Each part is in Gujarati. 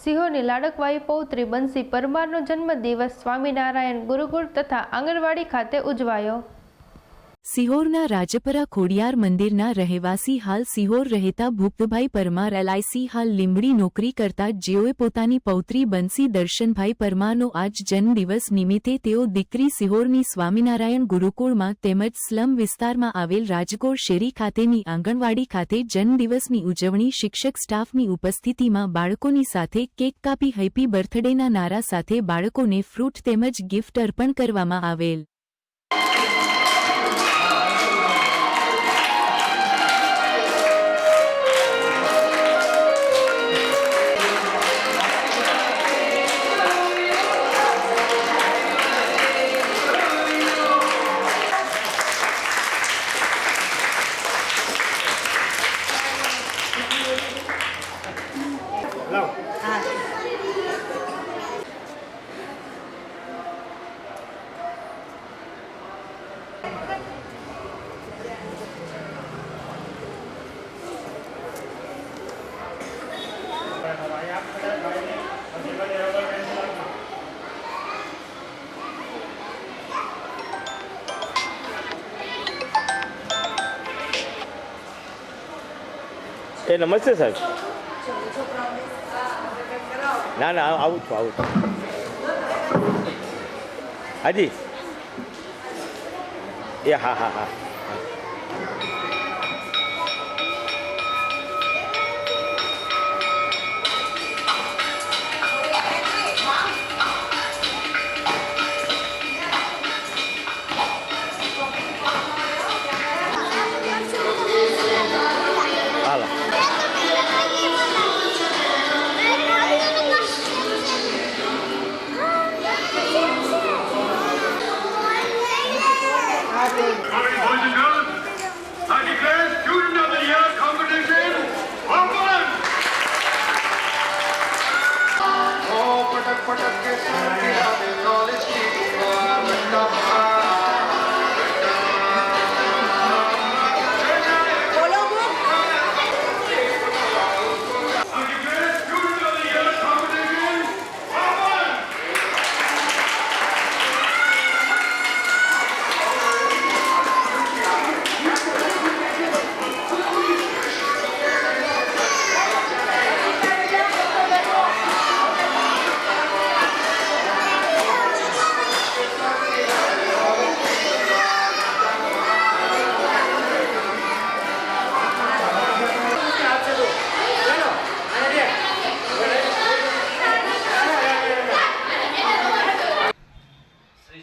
સિહોરની લાડકવાઈ પૌત્રી બંસી પરમારનો જન્મદિવસ સ્વામિનારાયણ ગુરુકુળ તથા આંગણવાડી ખાતે ઉજવાયો। સિહોરના રાજપરા ખોડિયાર મંદિરના રહેવાસી હાલ સિહોર રહેતા ભૂપતભાઈ પરમાર LIC હાલ લીંબડી નોકરી કરતા જેઓએ પોતાની પૌત્રી બંસી દર્શનભાઈ પરમારનો આજ જન્મદિવસ નિમિત્તે તેઓ દીકરી સિહોરની સ્વામિનારાયણ ગુરુકુળમાં તેમજ સ્લમ વિસ્તારમાં આવેલ રાજકોટ શેરી ખાતેની આંગણવાડી ખાતે જન્મદિવસની ઉજવણી શિક્ષક સ્ટાફની ઉપસ્થિતિમાં બાળકોની સાથે કેક કાપી હેપી બર્થડેના નારા સાથે બાળકોને ફ્રૂટ તેમજ ગિફ્ટ અર્પણ કરવામાં આવેલ। नमस्ते साहब। ना ना आऊँ हाँ जी ये हाँ हाँ हाँ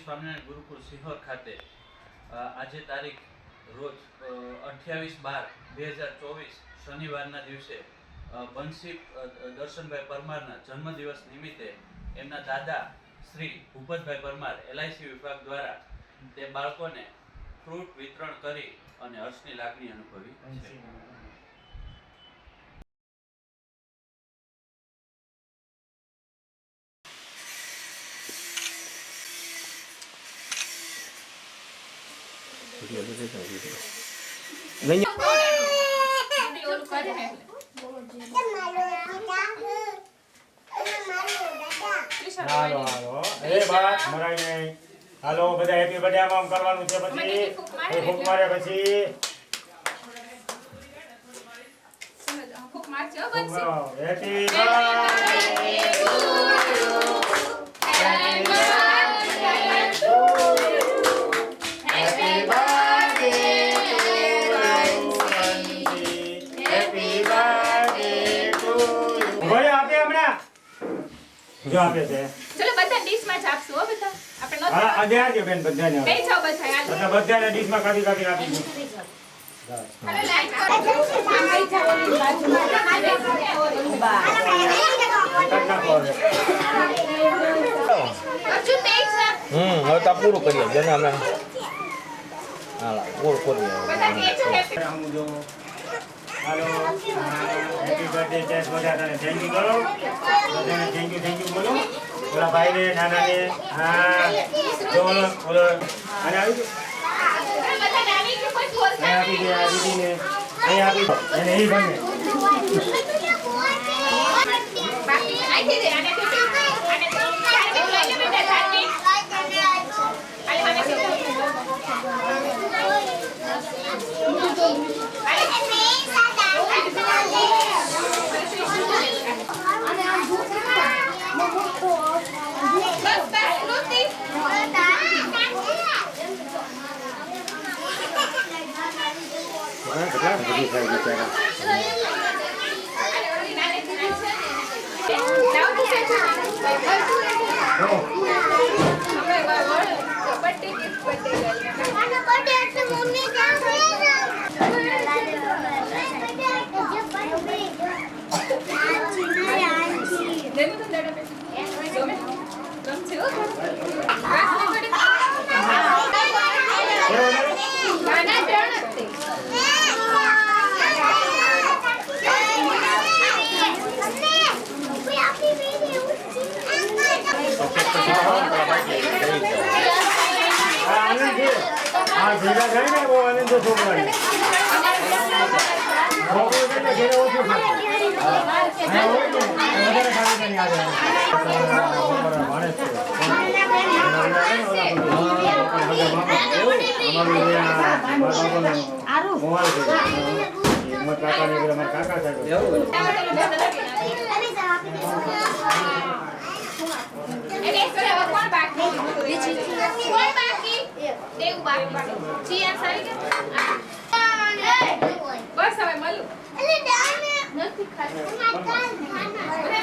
સ્વામિનારાયણ ગુરુકુળ સિહોર ખાતે આજે તારીખ રોજ 28/12/2024 શનિવારના દિવસે બંસી દર્શનભાઈ પરમારના જન્મદિવસ નિમિત્તે એમના દાદા શ્રી ભૂપતભાઈ પરમાર LIC વિભાગ દ્વારા તે બાળકોને ફ્રૂટ વિતરણ કરી અને હર્ષની લાગણી અનુભવી છે। હાલો બધા હેપી બર્થડે આમ કરવાનું છે પછી ફૂક મારે પછી હેપી जो आपे से चलो બધા ડીશ માં આપશું હો બધા આપણે નોટ હા આજે આજો બેન બધાને બે જાવ બધા આ એટલે બધાને ડીશ માં કાપી કાપી આપી દો હાલો લાઈટ કરો બે જાવ ઓલી બાજુમાં અર્જુન બે જાવ હવે તો પૂરું કરીએ જેને અમે હાલા પૂરું કરીએ બધા બે જાવ હેપી આમ જો હાલો હેપી બર્થડે કેસ બધા તને થેન્ક યુ કરો બધાને થેન્ક યુ બોલો ઓલા ભાઈ ને નાના ને હા જો ઓલો અને આવી બધા નાની કે કોઈ બોલતા આપી દે આ દીદીને એ આપી એને એ બને બાકી અહીંથી દે આને તું આને ધાર્મિક લઈ લે બેટા ધાર્મિક આલે હવે કેટલા બધી થાય બિચારા આ ભેગા થાય ને બહુ આનંદ તો છોકરાને છોકરો છે ને ઘરે ઓછું ખાય વધારે ખાલી નહીં આવે માણસ છે બસ હવે મળું નથી ખાતી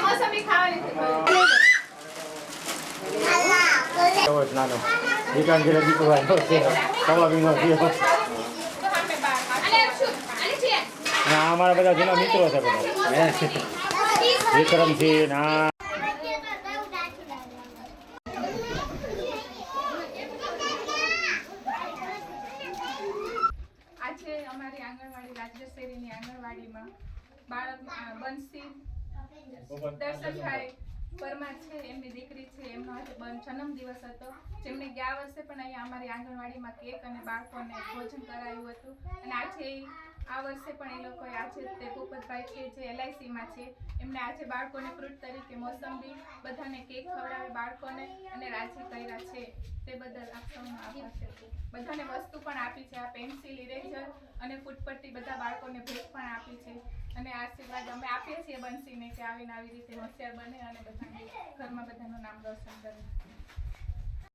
મોસંબી ખાવાની નાનો દુકાન ઘરે દીકરો આવ્યો છે સવા વીનો થયો આ અમારા બધા જૂના મિત્રો છે બધા વિક્રમસિંહ ના આજે અમારી આંગણવાડી રાજ્યશેરીની આંગણવાડીમાં બાળક બંસી દર્શનભાઈ પરમાર છે એમની દીકરી છે એમનો આજે જન્મ દિવસ હતો જેમને ગયા વર્ષે પણ અહીંયા અમારી આંગણવાડીમાં કેક અને બાળકોને ભોજન કરાયું હતું અને આજે આ વર્ષે પણ એ લોકોએ આજે તે ભૂપતભાઈ છે જે LICમાં છે એમને આજે બાળકોને ફ્રૂટ તરીકે મોસંબી બધાને કેક ખવડાવી બાળકોને અને રાજી કર્યા છે તે બદલ આપ સૌનો આભાર છે બધાને વસ્તુ પણ આપી છે આ પેન્સિલ ઇરેઝર અને ફૂટપટ્ટી બધા બાળકોને ભેટ પણ આપી છે અને આશીર્વાદ અમે આપીએ છીએ બંસીને કે આવીને આવી રીતે હોશિયાર બને અને બધાને ઘરમાં બધાનું નામ રોશન કરે